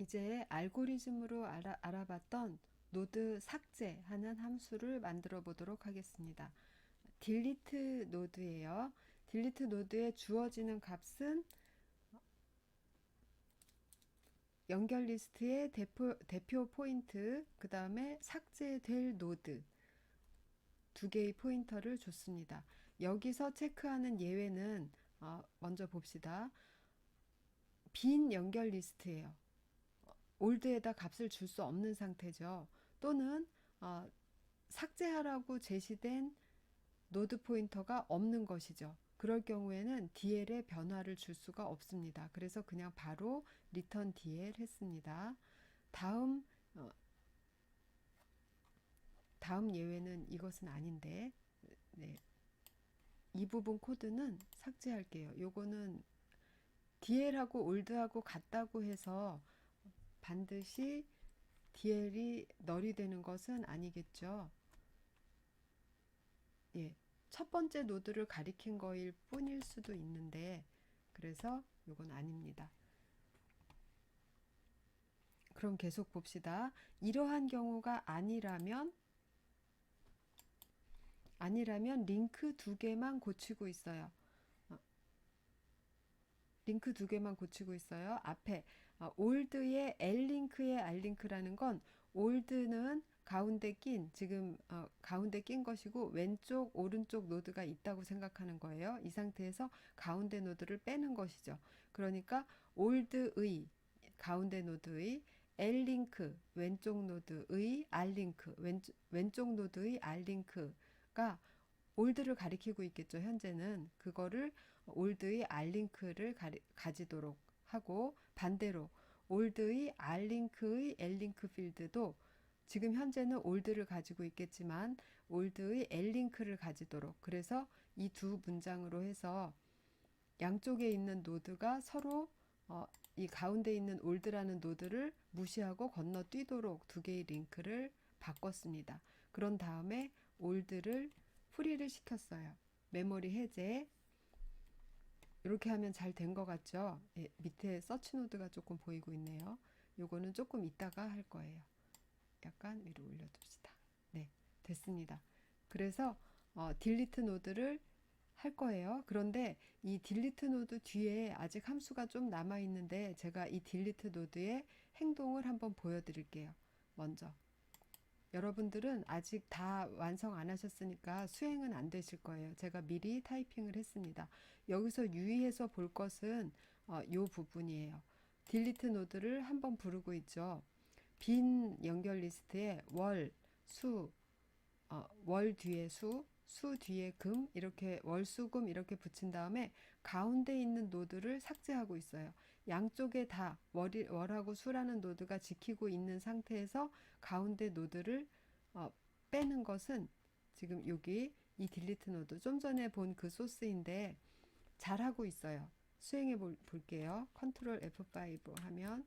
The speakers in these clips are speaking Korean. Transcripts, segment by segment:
이제 알고리즘으로 알아봤던 노드 삭제하는 함수를 만들어 보도록 하겠습니다. 딜리트 노드예요. 딜리트 노드에 주어지는 값은 연결 리스트의 대표 포인트, 그 다음에 삭제될 노드 두 개의 포인터를 줬습니다. 여기서 체크하는 예외는 먼저 봅시다. 빈 연결 리스트예요. 올드에다 값을 줄 수 없는 상태죠. 또는 삭제하라고 제시된 노드 포인터가 없는 것이죠. 그럴 경우에는 DL에 변화를 줄 수가 없습니다. 그래서 그냥 바로 return DL 했습니다. 다음 다음 예외는 이것은 아닌데, 네, 이 부분 코드는 삭제할게요. 요거는 DL하고 올드하고 같다고 해서 반드시 DL이 널이 되는 것은 아니겠죠. 예, 첫 번째 노드를 가리킨 거일 뿐일 수도 있는데, 그래서 요건 아닙니다. 그럼 계속 봅시다. 이러한 경우가 아니라면 링크 두 개만 고치고 있어요. 링크 두 개만 고치고 있어요. 앞에 올드의 L링크의 R링크라는 건 올드는 가운데 낀 지금 가운데 낀 것이고 왼쪽 오른쪽 노드가 있다고 생각하는 거예요. 이 상태에서 가운데 노드를 빼는 것이죠. 그러니까 올드의 가운데 노드의 L링크 왼쪽 노드의 R링크 왼쪽 노드의 R링크가 올드를 가리키고 있겠죠. 현재는 그거를 올드의 R링크를 가지도록 하고, 반대로 올드의 R링크의 L링크 필드도 지금 현재는 올드를 가지고 있겠지만 올드의 L링크를 가지도록, 그래서 이 두 문장으로 해서 양쪽에 있는 노드가 서로 이 가운데 있는 올드라는 노드를 무시하고 건너뛰도록 두 개의 링크를 바꿨습니다. 그런 다음에 올드를 프리를 시켰어요. 메모리 해제. 이렇게 하면 잘 된 것 같죠? 예, 밑에 서치 노드가 조금 보이고 있네요. 요거는 조금 이따가 할 거예요. 약간 위로 올려둡시다. 네, 됐습니다. 그래서 딜리트 노드를 할 거예요. 그런데 이 딜리트 노드 뒤에 아직 함수가 좀 남아 있는데 제가 이 딜리트 노드의 행동을 한번 보여드릴게요. 먼저 여러분들은 아직 다 완성 안 하셨으니까 수행은 안 되실 거예요. 제가 미리 타이핑을 했습니다. 여기서 유의해서 볼 것은 요 부분이에요. 딜리트 노드를 한번 부르고 있죠. 빈 연결 리스트에 월, 수, 월 뒤에 수 뒤에 금, 이렇게 월수금 이렇게 붙인 다음에 가운데 있는 노드를 삭제하고 있어요. 양쪽에 다 월하고 수라는 노드가 지키고 있는 상태에서 가운데 노드를 빼는 것은 지금 여기 이 딜리트 노드 좀 전에 본 그 소스인데 잘하고 있어요. 수행해 볼게요. 컨트롤 F5 하면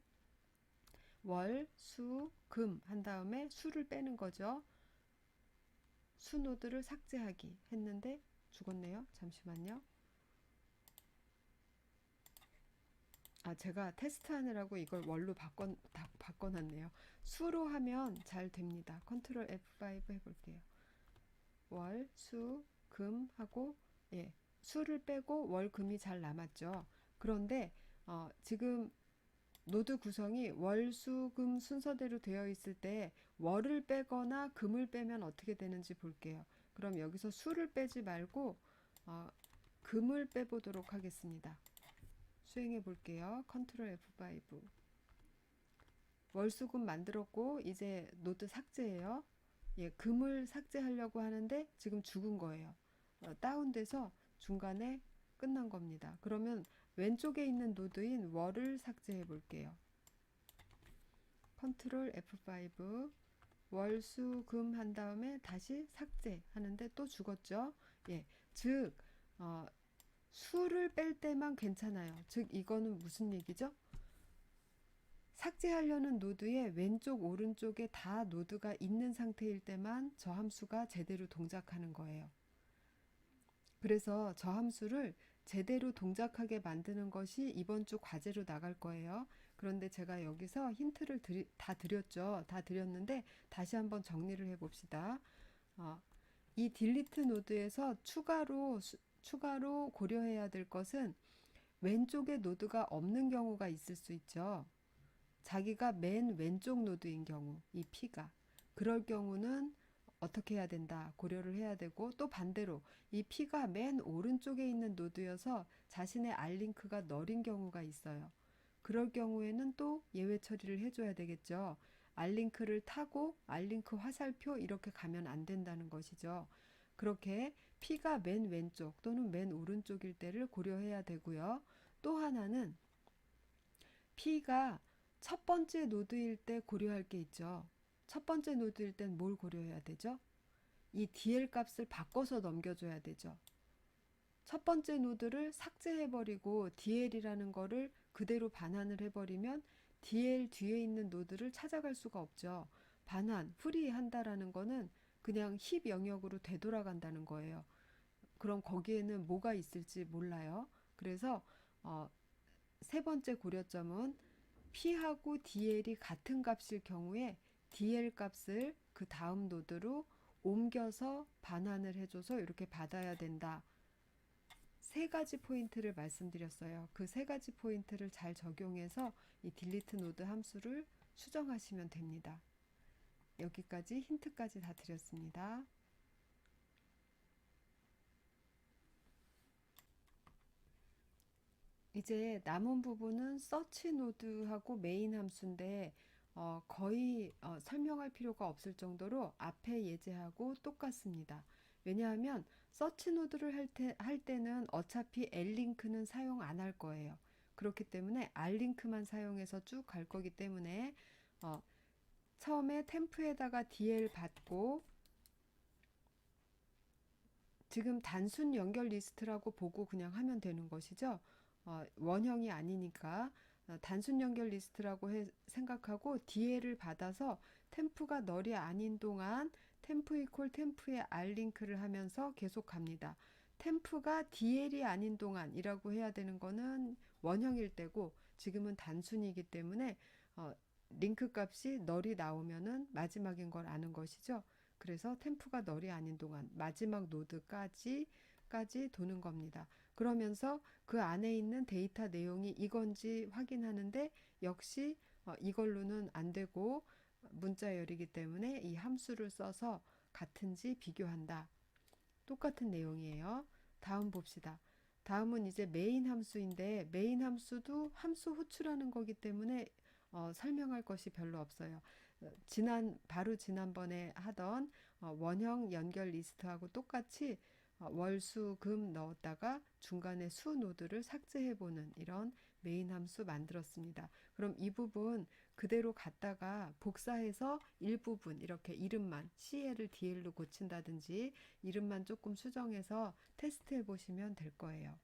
월, 수, 금 한 다음에 수를 빼는 거죠. 수 노드를 삭제하기 했는데 죽었네요. 잠시만요. 제가 테스트하느라고 이걸 월로 바꿔놨네요. 수로 하면 잘 됩니다. 컨트롤 F5 해볼게요. 월, 수, 금 하고, 예, 수를 빼고 월, 금이 잘 남았죠. 그런데 지금 노드 구성이 월, 수, 금 순서대로 되어 있을 때 월을 빼거나 금을 빼면 어떻게 되는지 볼게요. 그럼 여기서 수를 빼지 말고 금을 빼보도록 하겠습니다. 수행해 볼게요. 컨트롤 F5. 월수금 만들었고 이제 노드 삭제해요. 예, 금을 삭제하려고 하는데 지금 죽은 거예요. 다운돼서 중간에 끝난 겁니다. 그러면 왼쪽에 있는 노드인 월을 삭제해 볼게요. 컨트롤 F5 월수금 한 다음에 다시 삭제 하는데 또 죽었죠. 예, 즉 수를 뺄 때만 괜찮아요. 즉 이거는 무슨 얘기죠? 삭제하려는 노드의 왼쪽 오른쪽에 다 노드가 있는 상태일 때만 저 함수가 제대로 동작하는 거예요. 그래서 저 함수를 제대로 동작하게 만드는 것이 이번 주 과제로 나갈 거예요. 그런데 제가 여기서 힌트를 다 드렸죠. 다 드렸는데 다시 한번 정리를 해봅시다. 어, 이 딜리트 노드에서 추가로 고려해야 될 것은 왼쪽에 노드가 없는 경우가 있을 수 있죠. 자기가 맨 왼쪽 노드인 경우, 이 P가. 그럴 경우는 어떻게 해야 된다 고려를 해야 되고, 또 반대로 이 P가 맨 오른쪽에 있는 노드여서 자신의 R링크가 널인 경우가 있어요. 그럴 경우에는 또 예외 처리를 해줘야 되겠죠. R링크를 타고 R링크 화살표 이렇게 가면 안 된다는 것이죠. 그렇게 P가 맨 왼쪽 또는 맨 오른쪽일 때를 고려해야 되고요. 또 하나는 P가 첫 번째 노드일 때 고려할 게 있죠. 첫 번째 노드일 땐 뭘 고려해야 되죠? 이 DL 값을 바꿔서 넘겨줘야 되죠. 첫 번째 노드를 삭제해버리고 DL이라는 거를 그대로 반환을 해버리면 DL 뒤에 있는 노드를 찾아갈 수가 없죠. 반환, 프리한다라는 거는 그냥 힙 영역으로 되돌아간다는 거예요. 그럼 거기에는 뭐가 있을지 몰라요. 그래서 세 번째 고려점은 P하고 DL이 같은 값일 경우에 DL 값을 그 다음 노드로 옮겨서 반환을 해줘서 이렇게 받아야 된다. 세 가지 포인트를 말씀드렸어요. 그 세 가지 포인트를 잘 적용해서 이 딜리트 노드 함수를 수정하시면 됩니다. 여기까지 힌트까지 다 드렸습니다. 이제 남은 부분은 서치 노드하고 메인 함수인데 거의 설명할 필요가 없을 정도로 앞에 예제하고 똑같습니다. 왜냐하면 서치 노드를 할 때는 어차피 L링크는 사용 안 할 거예요. 그렇기 때문에 R링크만 사용해서 쭉 갈 거기 때문에 처음에 템프에다가 DL 받고, 지금 단순 연결 리스트라고 보고 그냥 하면 되는 것이죠. 원형이 아니니까 단순 연결 리스트라고 생각하고 DL을 받아서 템프가 널이 아닌 동안 템프 이퀄 템프에 R링크를 하면서 계속 갑니다. 템프가 DL이 아닌 동안이라고 해야 되는 거는 원형일 때고, 지금은 단순이기 때문에 링크 값이 널이 나오면은 마지막인 걸 아는 것이죠. 그래서 템프가 널이 아닌 동안 마지막 노드까지 도는 겁니다. 그러면서 그 안에 있는 데이터 내용이 이건지 확인하는데, 역시 이걸로는 안 되고 문자열이기 때문에 이 함수를 써서 같은지 비교한다. 똑같은 내용이에요. 다음 봅시다. 다음은 이제 메인 함수인데, 메인 함수도 함수 호출하는 거기 때문에 설명할 것이 별로 없어요. 바로 지난번에 하던 원형 연결 리스트하고 똑같이 월, 수, 금 넣었다가 중간에 수 노드를 삭제해보는 이런 메인 함수 만들었습니다. 그럼 이 부분 그대로 갖다가 복사해서 일부분 이렇게 이름만 CL을 DL로 고친다든지 이름만 조금 수정해서 테스트해 보시면 될 거예요.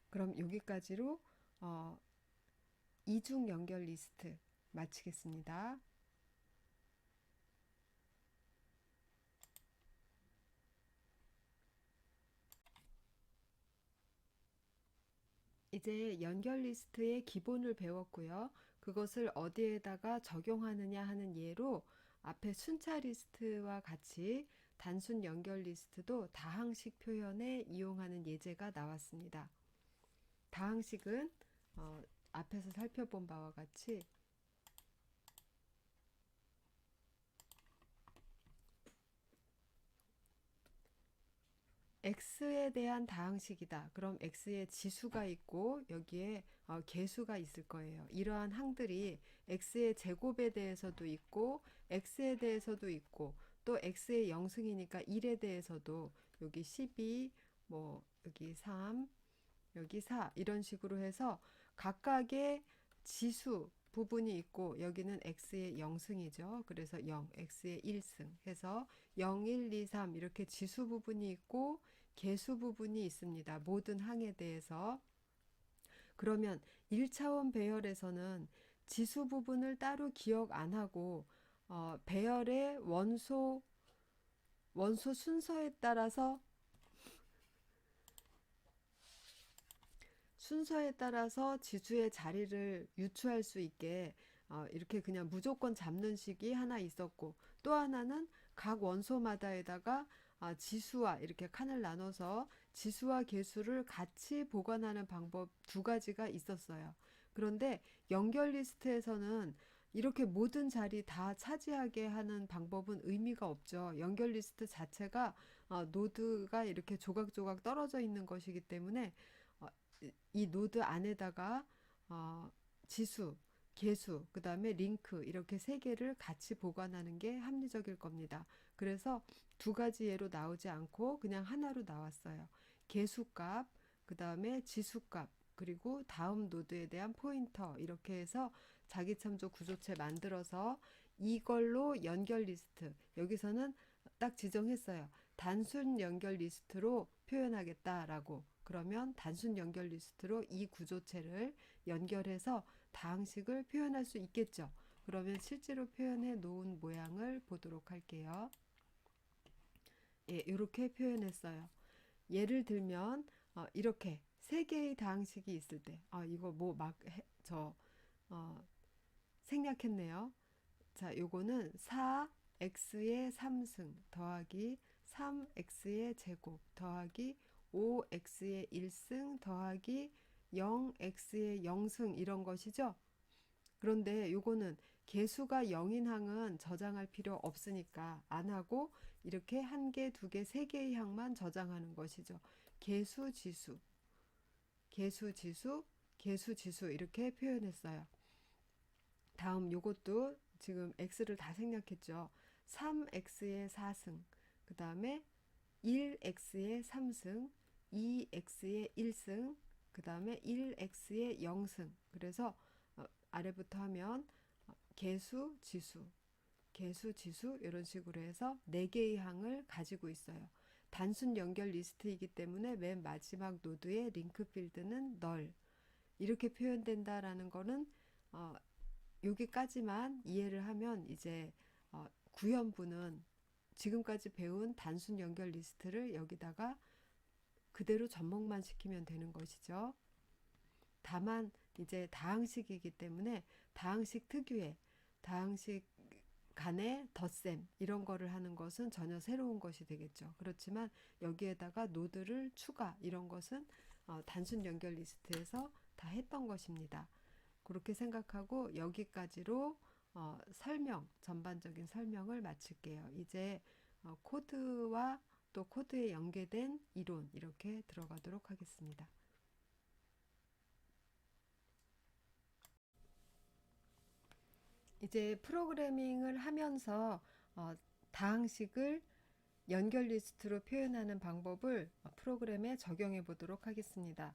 그럼 여기까지로 이중 연결 리스트 마치겠습니다. 이제 연결 리스트의 기본을 배웠고요. 그것을 어디에다가 적용하느냐 하는 예로 앞에 순차 리스트와 같이 단순 연결 리스트도 다항식 표현에 이용하는 예제가 나왔습니다. 다항식은 앞에서 살펴본 바와 같이 x에 대한 다항식이다. 그럼 x에 지수가 있고 여기에 개수가 있을 거예요. 이러한 항들이 x의 제곱에 대해서도 있고 x에 대해서도 있고, 또 x의 영승이니까 1에 대해서도 여기 12, 뭐 여기 3, 여기 4 이런 식으로 해서 각각의 지수 부분이 있고, 여기는 x의 0승이죠. 그래서 0, x의 1승 해서 0, 1, 2, 3 이렇게 지수 부분이 있고 개수 부분이 있습니다. 모든 항에 대해서. 그러면 1차원 배열에서는 지수 부분을 따로 기억 안 하고 배열의 원소 순서에 따라서 순서에 따라서 지수의 자리를 유추할 수 있게 이렇게 그냥 무조건 잡는 식이 하나 있었고, 또 하나는 각 원소마다에다가 지수와 이렇게 칸을 나눠서 지수와 계수를 같이 보관하는 방법 두 가지가 있었어요. 그런데 연결 리스트에서는 이렇게 모든 자리 다 차지하게 하는 방법은 의미가 없죠. 연결 리스트 자체가 노드가 이렇게 조각조각 떨어져 있는 것이기 때문에 어, 이 노드 안에다가 어, 지수, 계수, 그 다음에 링크 이렇게 세 개를 같이 보관하는 게 합리적일 겁니다. 그래서 두 가지 예로 나오지 않고 그냥 하나로 나왔어요. 계수값, 그 다음에 지수값, 그리고 다음 노드에 대한 포인터 이렇게 해서 자기참조 구조체 만들어서 이걸로 연결 리스트, 여기서는 딱 지정했어요. 단순 연결 리스트로 표현하겠다라고. 그러면 단순 연결 리스트로 이 구조체를 연결해서 다항식을 표현할 수 있겠죠. 그러면 실제로 표현해 놓은 모양을 보도록 할게요. 예, 이렇게 표현했어요. 예를 들면 이렇게 세 개의 다항식이 있을 때, 이거 뭐 저 생략했네요. 자, 요거는 4x의 3승 더하기 3x의 제곱 더하기 5x의 1승 더하기 0x의 0승 이런 것이죠. 그런데 요거는 개수가 0인 항은 저장할 필요 없으니까 안 하고 이렇게 한 개, 두 개, 세 개의 항만 저장하는 것이죠. 개수, 지수, 개수, 지수, 개수, 지수 이렇게 표현했어요. 다음 요것도 지금 x를 다 생략했죠. 3x의 4승, 그 다음에 1x의 3승, 2x의 1승, 그 다음에 1x의 0승. 그래서 아래부터 하면 개수, 지수, 개수, 지수 이런 식으로 해서 4개의 항을 가지고 있어요. 단순 연결 리스트이기 때문에 맨 마지막 노드의 링크 필드는 널 이렇게 표현된다라는 거는 여기까지만 이해를 하면 이제 구현부는 지금까지 배운 단순 연결 리스트를 여기다가 그대로 접목만 시키면 되는 것이죠. 다만 이제 다항식이기 때문에 다항식 특유의 다항식 간의 덧셈 이런 거를 하는 것은 전혀 새로운 것이 되겠죠. 그렇지만 여기에다가 노드를 추가 이런 것은 단순 연결 리스트에서 다 했던 것입니다. 그렇게 생각하고 여기까지로 전반적인 설명을 마칠게요. 이제 코드와 또 코드에 연계된 이론 이렇게 들어가도록 하겠습니다. 이제 프로그래밍을 하면서 다항식을 연결 리스트로 표현하는 방법을 프로그램에 적용해 보도록 하겠습니다.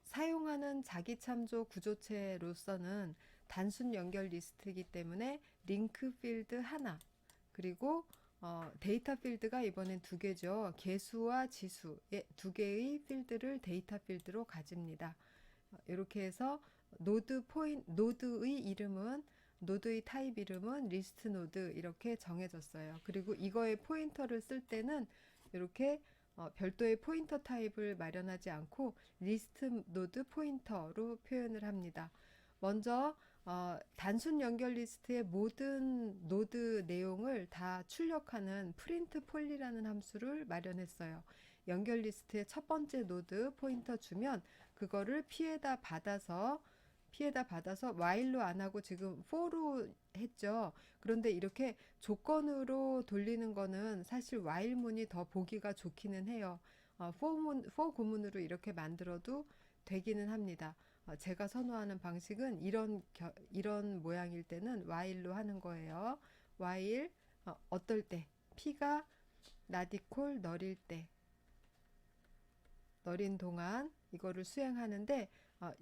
사용하는 자기참조 구조체로서는 단순 연결 리스트이기 때문에 링크 필드 하나, 그리고 데이터 필드가 이번엔 두 개죠. 개수와 지수의 두 개의 필드를 데이터 필드로 가집니다. 이렇게 해서 노드의 타입 이름은 리스트 노드 이렇게 정해졌어요. 그리고 이거의 포인터를 쓸 때는 이렇게 별도의 포인터 타입을 마련하지 않고 리스트 노드 포인터로 표현을 합니다. 먼저 단순 연결 리스트의 모든 노드 내용을 다 출력하는 프린트 폴리라는 함수를 마련했어요. 연결 리스트의 첫 번째 노드 포인터 주면 그거를 피해다 받아서 while로 안 하고 지금 for로 했죠. 그런데 이렇게 조건으로 돌리는 거는 사실 while문이 더 보기가 좋기는 해요. for 구문으로 이렇게 만들어도 되기는 합니다. 제가 선호하는 방식은 이런 모양일 때는 while로 하는 거예요. while 어떨 때 p가 라디콜 너린 동안 이거를 수행하는데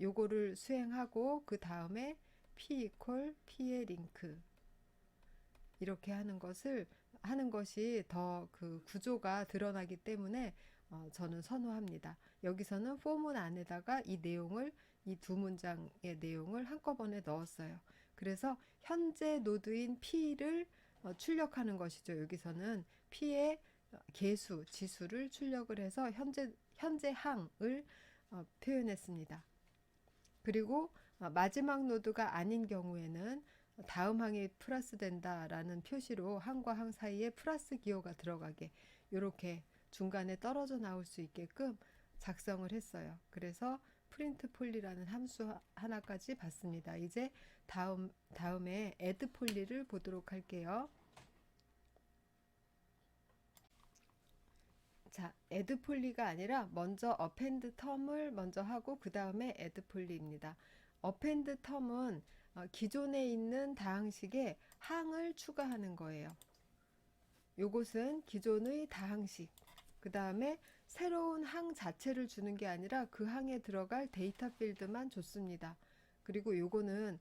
요거를 수행하고 그 다음에 p 이퀄 p의 링크 이렇게 하는 것이 더 그 구조가 드러나기 때문에 저는 선호합니다. 여기서는 for문 안에다가 이 두 문장의 내용을 한꺼번에 넣었어요. 그래서 현재 노드인 p를 출력하는 것이죠. 여기서는 p의 개수, 지수를 출력을 해서 현재 항을 표현했습니다. 그리고 마지막 노드가 아닌 경우에는 다음 항이 플러스 된다라는 표시로 항과 항 사이에 플러스 기호가 들어가게 이렇게 중간에 떨어져 나올 수 있게끔 작성을 했어요. 그래서 프린트 폴리라는 함수 하나까지 봤습니다. 이제 다음에 add 폴리를 보도록 할게요. 자, add 폴리가 아니라 먼저 append term을 먼저 하고 그 다음에 add 폴리입니다. append term은 기존에 있는 다항식에 항을 추가하는 거예요. 요것은 기존의 다항식, 그 다음에 새로운 항 자체를 주는 게 아니라 그 항에 들어갈 데이터 필드만 줬습니다. 그리고 요거는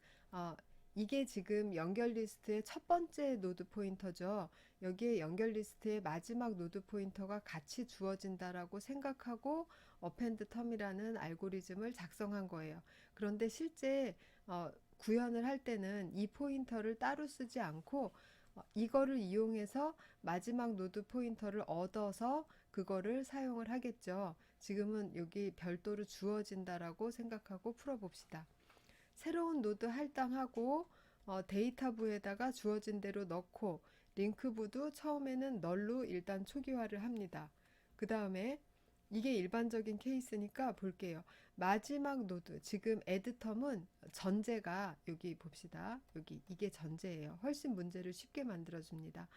이게 지금 연결 리스트의 첫 번째 노드 포인터죠. 여기에 연결 리스트의 마지막 노드 포인터가 같이 주어진다라고 생각하고 append term이라는 알고리즘을 작성한 거예요. 그런데 실제 구현을 할 때는 이 포인터를 따로 쓰지 않고 이거를 이용해서 마지막 노드 포인터를 얻어서 그거를 사용을 하겠죠. 지금은 여기 별도로 주어진다라고 생각하고 풀어봅시다. 새로운 노드 할당하고 데이터부에다가 주어진 대로 넣고 링크부도 처음에는 널로 일단 초기화를 합니다. 그 다음에 이게 일반적인 케이스니까 볼게요. 마지막 노드, 지금 addTerm은 전제가 여기 봅시다. 여기 이게 전제예요. 훨씬 문제를 쉽게 만들어줍니다.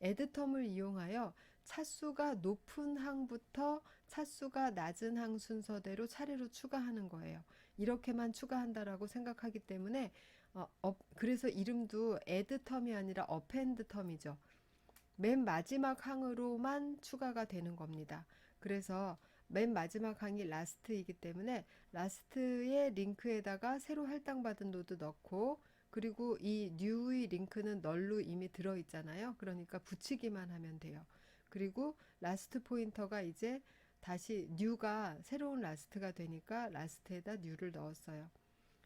addTerm을 이용하여 차수가 높은 항부터 차수가 낮은 항 순서대로 차례로 추가하는 거예요. 이렇게만 추가한다라고 생각하기 때문에 그래서 이름도 addTerm이 아니라 appendTerm이죠. 맨 마지막 항으로만 추가가 되는 겁니다. 그래서 맨 마지막 항이 last이기 때문에 last의 링크에다가 새로 할당받은 노드 넣고 그리고 이 new의 링크는 널로 이미 들어있잖아요. 그러니까 붙이기만 하면 돼요. 그리고 last 포인터가 이제 다시 new가 새로운 last가 되니까 last에다 new를 넣었어요.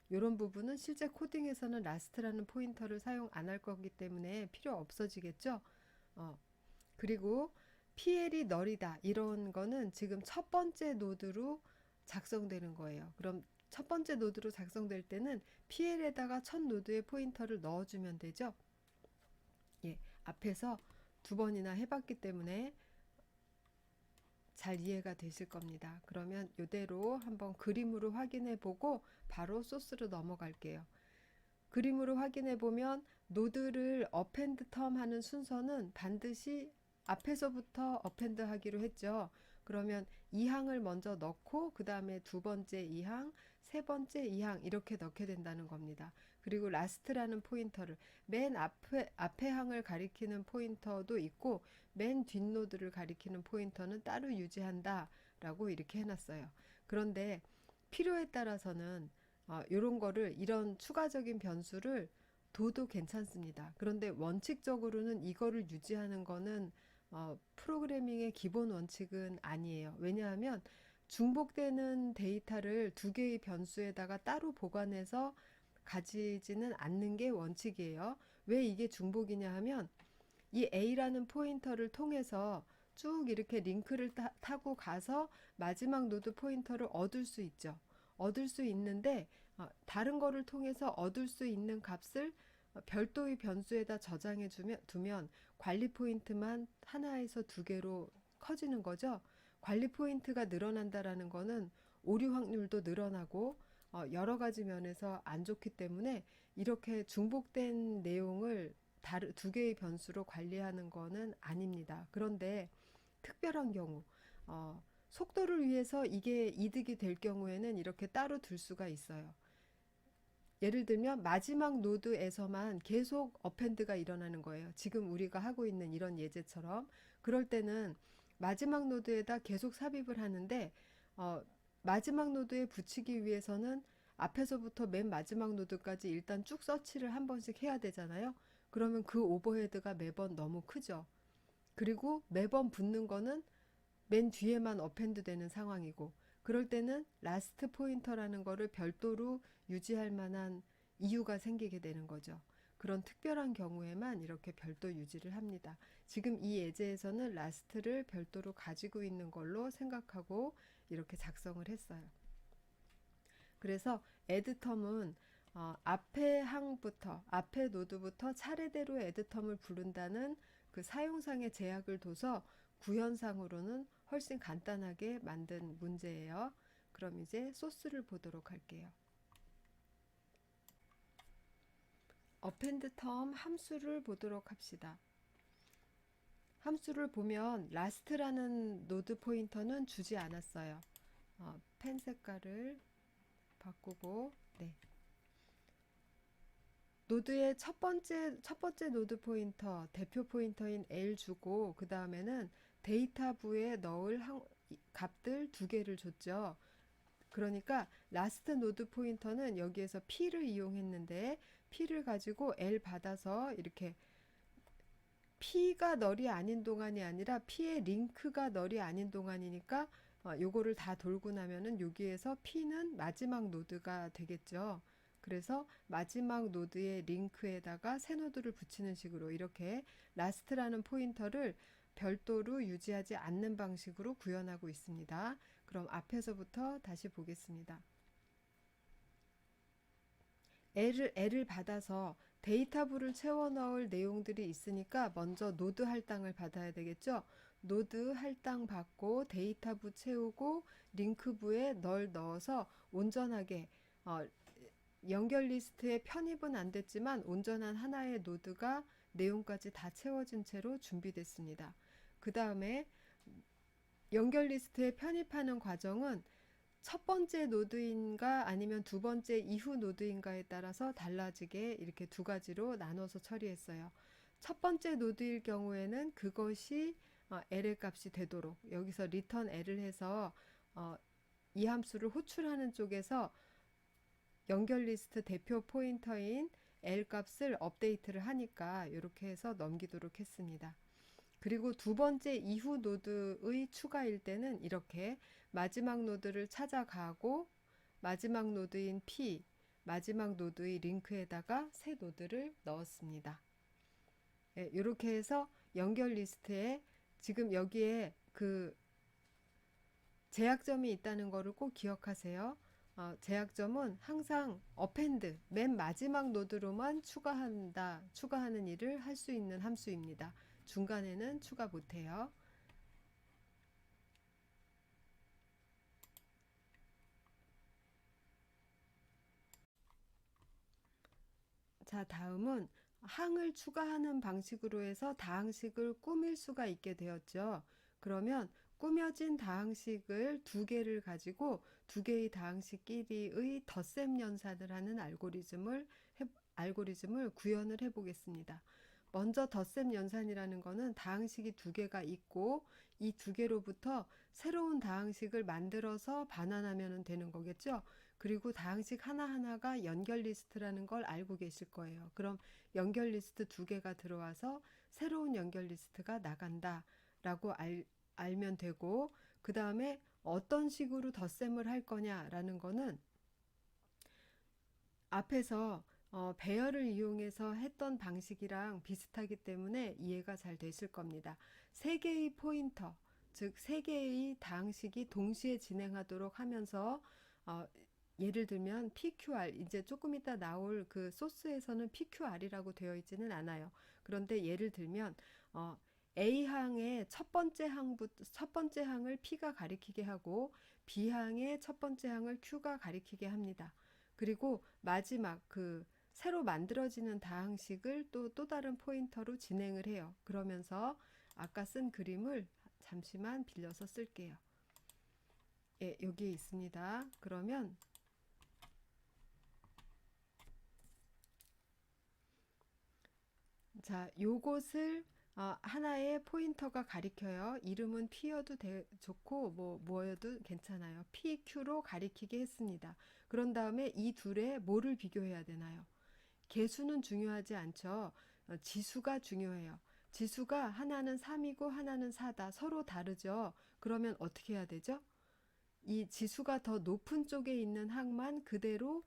이런 부분은 실제 코딩에서는 last라는 포인터를 사용 안 할 거기 때문에 필요 없어지겠죠. 그리고 PL이 널이다 이런 거는 지금 첫 번째 노드로 작성되는 거예요. 그럼 첫 번째 노드로 작성될 때는 PL에다가 첫 노드의 포인터를 넣어주면 되죠. 예, 앞에서 두 번이나 해봤기 때문에 잘 이해가 되실 겁니다. 그러면 이대로 한번 그림으로 확인해 보고 바로 소스로 넘어갈게요. 그림으로 확인해 보면 노드를 append term 하는 순서는 반드시 앞에서부터 append 하기로 했죠. 그러면 2항을 먼저 넣고 그 다음에 두 번째 2항, 세 번째 2항 이렇게 넣게 된다는 겁니다. 그리고 last라는 포인터를 맨 앞에 항을 가리키는 포인터도 있고 맨 뒷노드를 가리키는 포인터는 따로 유지한다 라고 이렇게 해놨어요. 그런데 필요에 따라서는 이런 거를 이런 추가적인 변수를 둬도 괜찮습니다. 그런데 원칙적으로는 이거를 유지하는 거는 프로그래밍의 기본 원칙은 아니에요. 왜냐하면 중복되는 데이터를 두 개의 변수에다가 따로 보관해서 가지지는 않는 게 원칙이에요. 왜 이게 중복이냐 하면 이 A라는 포인터를 통해서 쭉 이렇게 링크를 타고 가서 마지막 노드 포인터를 얻을 수 있죠. 얻을 수 있는데 다른 거를 통해서 얻을 수 있는 값을 별도의 변수에다 저장해 두면 관리 포인트만 하나에서 두 개로 커지는 거죠. 관리 포인트가 늘어난다라는 거는 오류 확률도 늘어나고 여러 가지 면에서 안 좋기 때문에 이렇게 중복된 내용을 두 개의 변수로 관리하는 거는 아닙니다. 그런데 특별한 경우 속도를 위해서 이게 이득이 될 경우에는 이렇게 따로 둘 수가 있어요. 예를 들면 마지막 노드에서만 계속 어펜드가 일어나는 거예요. 지금 우리가 하고 있는 이런 예제처럼. 그럴 때는 마지막 노드에다 계속 삽입을 하는데 마지막 노드에 붙이기 위해서는 앞에서부터 맨 마지막 노드까지 일단 쭉 서치를 한 번씩 해야 되잖아요. 그러면 그 오버헤드가 매번 너무 크죠. 그리고 매번 붙는 거는 맨 뒤에만 어펜드 되는 상황이고 그럴 때는 라스트 포인터라는 거를 별도로 유지할 만한 이유가 생기게 되는 거죠. 그런 특별한 경우에만 이렇게 별도 유지를 합니다. 지금 이 예제에서는 라스트를 별도로 가지고 있는 걸로 생각하고 이렇게 작성을 했어요. 그래서 addTerm은 앞에 항부터, 앞에 노드부터 차례대로 addTerm을 부른다는 그 사용상의 제약을 둬서 구현상으로는 훨씬 간단하게 만든 문제예요. 그럼 이제 소스를 보도록 할게요. append term 함수를 보도록 합시다. 함수를 보면 last라는 노드 포인터는 주지 않았어요. 펜 색깔을 바꾸고, 네. 노드의 첫 번째 노드 포인터, 대표 포인터인 L 주고, 그 다음에는 데이터부에 넣을 값들 두 개를 줬죠. 그러니까 라스트 노드 포인터는 여기에서 P를 이용했는데, P를 가지고 L 받아서 이렇게 P가 널이 아닌 동안이 아니라 P의 링크가 널이 아닌 동안이니까 요거를 다 돌고 나면은 여기에서 P는 마지막 노드가 되겠죠. 그래서 마지막 노드의 링크에다가 새 노드를 붙이는 식으로 이렇게 라스트라는 포인터를 별도로 유지하지 않는 방식으로 구현하고 있습니다. 그럼 앞에서부터 다시 보겠습니다. L을 받아서 데이터부를 채워 넣을 내용들이 있으니까 먼저 노드 할당을 받아야 되겠죠. 노드 할당 받고 데이터부 채우고 링크부에 널 넣어서 온전하게 연결 리스트에 편입은 안 됐지만 온전한 하나의 노드가 내용까지 다 채워진 채로 준비됐습니다. 그 다음에 연결 리스트에 편입하는 과정은 첫 번째 노드인가 아니면 두 번째 이후 노드인가에 따라서 달라지게 이렇게 두 가지로 나눠서 처리했어요. 첫 번째 노드일 경우에는 그것이 L의 값이 되도록 여기서 return L을 해서 이 함수를 호출하는 쪽에서 연결 리스트 대표 포인터인 L 값을 업데이트를 하니까 이렇게 해서 넘기도록 했습니다. 그리고 두 번째 이후 노드의 추가일 때는 이렇게 마지막 노드를 찾아가고 마지막 노드인 P, 마지막 노드의 링크에다가 새 노드를 넣었습니다. 네, 이렇게 해서 연결 리스트에 지금 여기에 그 제약점이 있다는 거를 꼭 기억하세요. 제약점은 항상 append, 맨 마지막 노드로만 추가하는 일을 할 수 있는 함수입니다. 중간에는 추가 못해요. 자, 다음은 항을 추가하는 방식으로 해서 다항식을 꾸밀 수가 있게 되었죠. 그러면 꾸며진 다항식을 두 개를 가지고 두 개의 다항식끼리의 덧셈 연산을 하는 알고리즘을 구현을 해 보겠습니다. 먼저 덧셈 연산이라는 거는 다항식이 두 개가 있고 이 두 개로부터 새로운 다항식을 만들어서 반환하면 되는 거겠죠. 그리고 다항식 하나하나가 연결 리스트라는 걸 알고 계실 거예요. 그럼 연결 리스트 두 개가 들어와서 새로운 연결 리스트가 나간다 라고 알면 되고, 그 다음에 어떤 식으로 덧셈을 할 거냐라는 거는 앞에서 배열을 이용해서 했던 방식이랑 비슷하기 때문에 이해가 잘 되실 겁니다. 세 개의 포인터, 즉 세 개의 다항식이 동시에 진행하도록 하면서 예를 들면 PQR, 이제 조금 이따 나올 그 소스에서는 PQR이라고 되어 있지는 않아요. 그런데 예를 들면 A항의 첫 번째 항을 P가 가리키게 하고 B항의 첫 번째 항을 Q가 가리키게 합니다. 그리고 마지막 그 새로 만들어지는 다항식을 또 다른 포인터로 진행을 해요. 그러면서 아까 쓴 그림을 잠시만 빌려서 쓸게요. 예, 여기에 있습니다. 그러면 자, 요것을 하나의 포인터가 가리켜요. 이름은 P여도 좋고 뭐여도 괜찮아요. PQ로 가리키게 했습니다. 그런 다음에 이 둘에 뭐를 비교해야 되나요? 개수는 중요하지 않죠. 지수가 중요해요. 지수가 하나는 3이고 하나는 4다. 서로 다르죠. 그러면 어떻게 해야 되죠? 이 지수가 더 높은 쪽에 있는 항만 그대로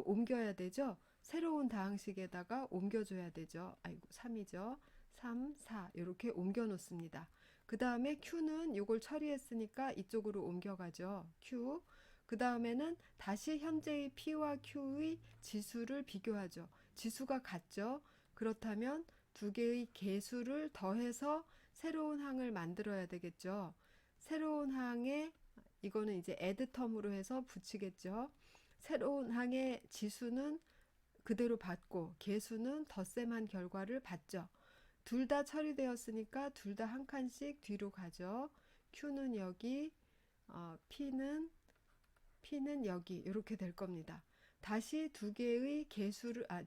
옮겨야 되죠. 새로운 다항식에다가 옮겨줘야 되죠. 아이고 3이죠. 3, 4 이렇게 옮겨 놓습니다. 그 다음에 Q는 이걸 처리했으니까 이쪽으로 옮겨가죠. Q. 그 다음에는 다시 현재의 P와 Q의 지수를 비교하죠. 지수가 같죠. 그렇다면 두 개의 개수를 더해서 새로운 항을 만들어야 되겠죠. 새로운 항에 이거는 이제 add term으로 해서 붙이겠죠. 새로운 항의 지수는 그대로 받고 개수는 덧셈한 결과를 받죠. 둘 다 처리되었으니까 둘 다 한 칸씩 뒤로 가죠. Q는 여기, P는 여기 이렇게 될 겁니다. 다시 두 개의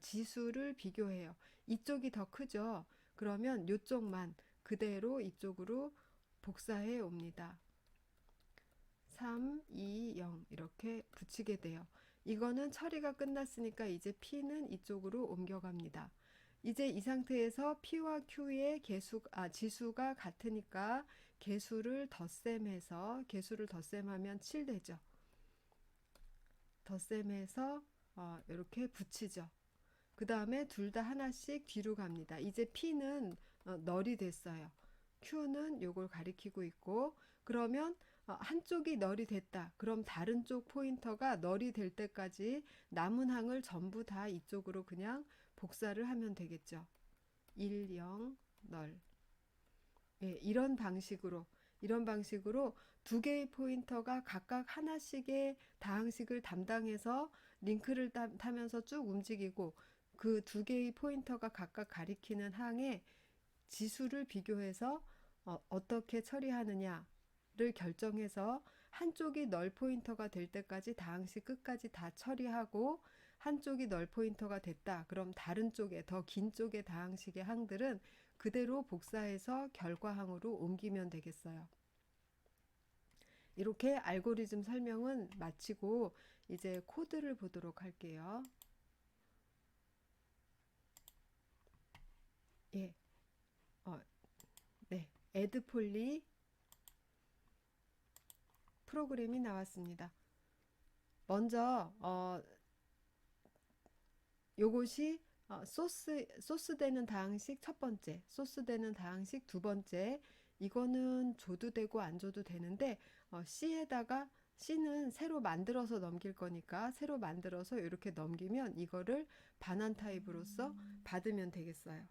지수를 비교해요. 이쪽이 더 크죠. 그러면 이쪽만 그대로 이쪽으로 복사해 옵니다. 3, 2, 0 이렇게 붙이게 돼요. 이거는 처리가 끝났으니까 이제 P는 이쪽으로 옮겨갑니다. 이제 이 상태에서 P와 Q의 지수가 같으니까 개수를 덧셈하면 7 되죠. 덧셈해서 이렇게 붙이죠. 그 다음에 둘 다 하나씩 뒤로 갑니다. 이제 P는 널이 됐어요. Q는 요걸 가리키고 있고, 그러면 한쪽이 널이 됐다. 그럼 다른 쪽 포인터가 널이 될 때까지 남은 항을 전부 다 이쪽으로 그냥 복사를 하면 되겠죠. 1, 0, 널. 예, 이런 방식으로 두 개의 포인터가 각각 하나씩의 다항식을 담당해서 링크를 타면서 쭉 움직이고, 그 두 개의 포인터가 각각 가리키는 항의 지수를 비교해서 어떻게 처리하느냐를 결정해서 한쪽이 널 포인터가 될 때까지 다항식 끝까지 다 처리하고, 한쪽이 널 포인터가 됐다. 그럼 다른 쪽에 더 긴 쪽의 다항식의 항들은 그대로 복사해서 결과항으로 옮기면 되겠어요. 이렇게 알고리즘 설명은 마치고 이제 코드를 보도록 할게요. 예, 네, 에드폴리 프로그램이 나왔습니다. 먼저 요것이 소스 되는 다항식 첫 번째, 소스 되는 다항식 두 번째, 이거는 줘도 되고 안 줘도 되는데 C는 새로 만들어서 넘길 거니까 새로 만들어서 이렇게 넘기면 이거를 반환 타입으로서 받으면 되겠어요.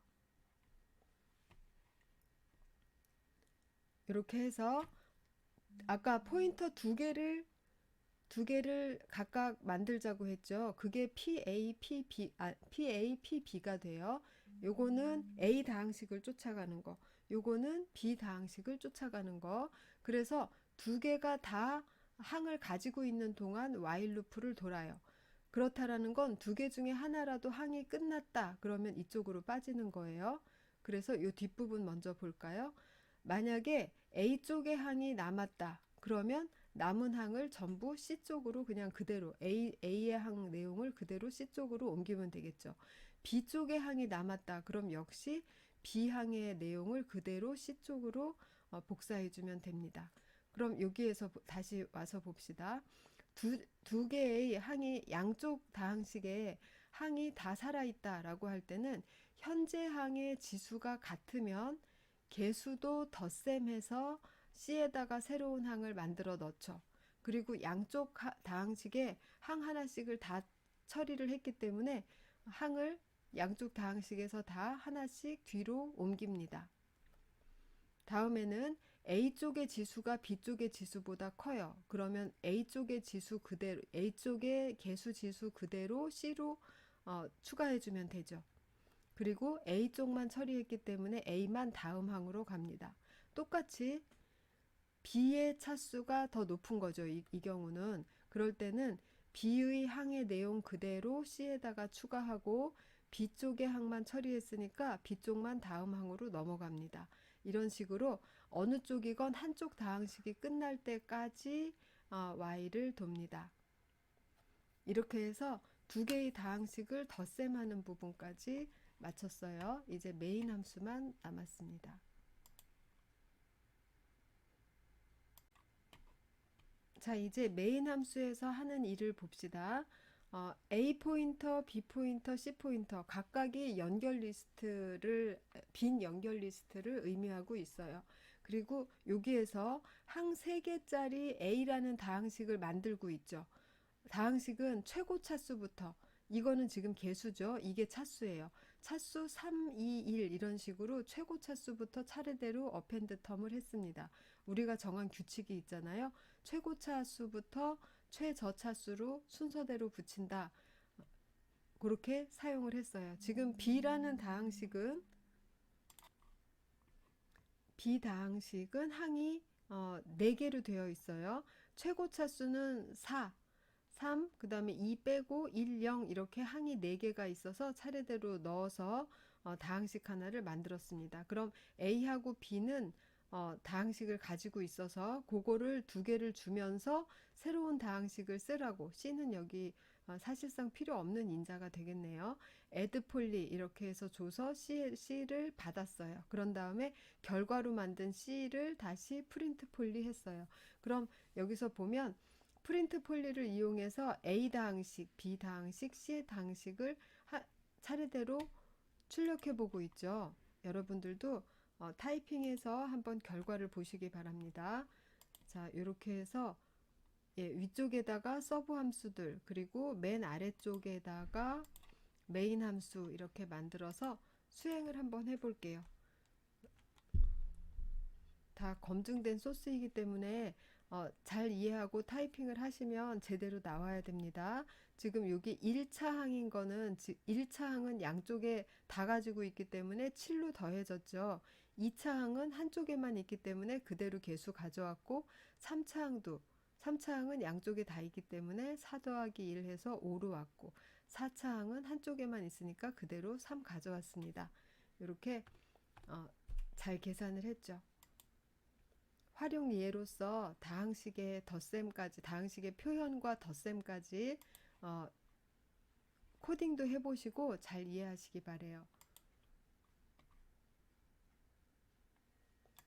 이렇게 해서 아까 포인터 두 개를 각각 만들자고 했죠. 그게 PA, PB가 돼요. 요거는 A 다항식을 쫓아가는 거, 요거는 B 다항식을 쫓아가는 거. 그래서 두 개가 다 항을 가지고 있는 동안 while 루프를 돌아요. 그렇다라는 건 두 개 중에 하나라도 항이 끝났다. 그러면 이쪽으로 빠지는 거예요. 그래서 이 뒷부분 먼저 볼까요? 만약에 A쪽의 항이 남았다. 그러면 남은 항을 전부 C쪽으로 그냥 그대로 A의 항 내용을 그대로 C쪽으로 옮기면 되겠죠. B쪽의 항이 남았다. 그럼 역시 B항의 내용을 그대로 C쪽으로 복사해 주면 됩니다. 그럼 여기에서 다시 와서 봅시다. 두 개의 항이 양쪽 다항식에 항이 다 살아있다라고 할 때는 현재 항의 지수가 같으면 개수도 덧셈해서 C에다가 새로운 항을 만들어 넣죠. 그리고 양쪽 다항식에 항 하나씩을 다 처리를 했기 때문에 항을 양쪽 다항식에서 다 하나씩 뒤로 옮깁니다. 다음에는 A쪽의 지수가 B쪽의 지수보다 커요. 그러면 A쪽의 개수 지수 그대로 C로 추가해주면 되죠. 그리고 A쪽만 처리했기 때문에 A만 다음 항으로 갑니다. 똑같이 B의 차수가 더 높은 거죠. 이 경우는. 그럴 때는 B의 항의 내용 그대로 C에다가 추가하고 B쪽의 항만 처리했으니까 B쪽만 다음 항으로 넘어갑니다. 이런 식으로 어느 쪽이건 한쪽 다항식이 끝날 때까지 Y를 돕니다. 이렇게 해서 두 개의 다항식을 덧셈하는 부분까지 마쳤어요. 이제 메인 함수만 남았습니다. 자, 이제 메인 함수에서 하는 일을 봅시다. A 포인터, B 포인터, C 포인터 각각이 빈 연결 리스트를 의미하고 있어요. 그리고 여기에서 항 3개짜리 A라는 다항식을 만들고 있죠. 다항식은 최고 차수부터, 이거는 지금 개수죠. 이게 차수예요. 차수 3, 2, 1 이런 식으로 최고 차수부터 차례대로 어펜드 텀을 했습니다. 우리가 정한 규칙이 있잖아요. 최고 차수부터 최저차수로 순서대로 붙인다. 그렇게 사용을 했어요. 지금 B라는 다항식은 항이 4개로 되어 있어요. 최고 차수는 4, 3, 그 다음에 2 빼고 1, 0 이렇게 항이 4개가 있어서 차례대로 넣어서 다항식 하나를 만들었습니다. 그럼 A하고 B는 다항식을 가지고 있어서 그거를 2개를 주면서 새로운 다항식을 쓰라고, C는 여기 사실상 필요 없는 인자가 되겠네요. add 폴리 이렇게 해서 줘서 C를 받았어요. 그런 다음에 결과로 만든 C를 다시 프린트 폴리 했어요. 그럼 여기서 보면 프린트 폴리를 이용해서 A 다항식, B 다항식, C 다항식을 차례대로 출력해 보고 있죠. 여러분들도 타이핑해서 한번 결과를 보시기 바랍니다. 자, 이렇게 해서 위쪽에다가 서브 함수들, 그리고 맨 아래쪽에다가 메인 함수 이렇게 만들어서 수행을 한번 해볼게요. 다 검증된 소스이기 때문에 잘 이해하고 타이핑을 하시면 제대로 나와야 됩니다. 지금 여기 1차 항인 거는 1차 항은 양쪽에 다 가지고 있기 때문에 7로 더해졌죠. 2차 항은 한쪽에만 있기 때문에 그대로 개수 가져왔고 3차 항은 양쪽에 다 있기 때문에 4 더하기 1 해서 5로 왔고 4차 항은 한쪽에만 있으니까 그대로 3 가져왔습니다. 이렇게 잘 계산을 했죠. 활용 예로서 다항식의 덧셈까지, 다항식의 표현과 덧셈까지 코딩도 해보시고 잘 이해하시기 바래요.